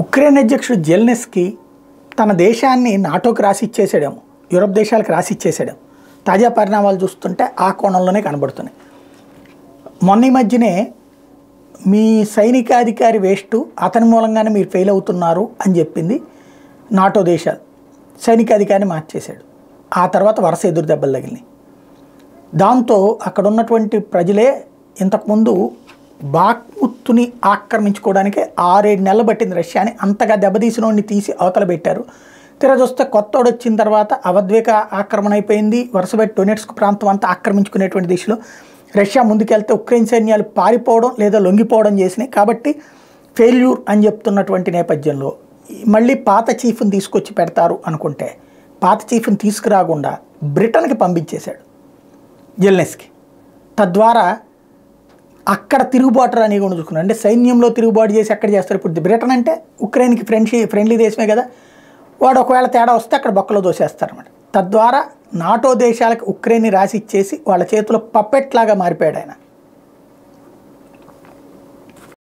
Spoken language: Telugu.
ఉక్రెయిన్ అధ్యక్షుడు జెలెన్స్కీ తన దేశాన్ని నాటోకి రాసిచ్చేసాడేమో, యూరప్ దేశాలకు రాసిచ్చేసాడేమో. తాజా పరిణామాలు చూస్తుంటే ఆ కోణంలోనే కనబడుతున్నాయి. మొన్న ఈ మధ్యనే మీ సైనికాధికారి వేస్ట్, అతని మూలంగానే మీరు ఫెయిల్ అవుతున్నారు అని చెప్పింది నాటో దేశాలు. సైనికాధికారిని మార్చేశాడు. ఆ తర్వాత వరుస ఎదురు దెబ్బలు తగిలినాయి. దాంతో అక్కడ ఉన్నటువంటి ప్రజలే ఇంతకుముందు బాక్ముత్తుని ఆక్రమించుకోవడానికి 6-7 నెలలు పట్టింది రష్యాని. అంతగా దెబ్బతీసినోడిని తీసి అవతల పెట్టారు. తీరా చూస్తే కొత్తోడు వచ్చిన తర్వాత అవద్వేక ఆక్రమణ అయిపోయింది. వరుసపెట్టి డొనెట్స్క్ ప్రాంతం అంతా ఆక్రమించుకునేటువంటి దిశలో రష్యా ముందుకెళ్తే ఉక్రెయిన్ సైన్యాలు పారిపోవడం లేదా లొంగిపోవడం చేసినాయి. కాబట్టి ఫెయిల్యూర్ అని చెప్తున్నటువంటి నేపథ్యంలో మళ్ళీ పాత చీఫ్ని తీసుకొచ్చి పెడతారు అనుకుంటే పాత చీఫ్ని తీసుకురాకుండా బ్రిటన్కి పంపించేశాడు జెలెన్స్కీ. తద్వారా అక్కడ తిరుగుబాటు అని చూసుకున్నాడు. అంటే సైన్యంలో తిరుగుబాటు చేసి అక్కడ చేస్తారు. ఇప్పుడు బ్రిటన్ అంటే ఉక్రెయిన్కి ఫ్రెండ్లీ దేశమే కదా, వాడు ఒకవేళ తేడా వస్తే అక్కడ బొక్కలో దోసేస్తారన్నమాట. తద్వారా నాటో దేశాలకు ఉక్రెయిన్ని రాసి ఇచ్చేసి వాళ్ళ చేతిలో పప్పెట్లాగా మారిపోయాడు ఆయన.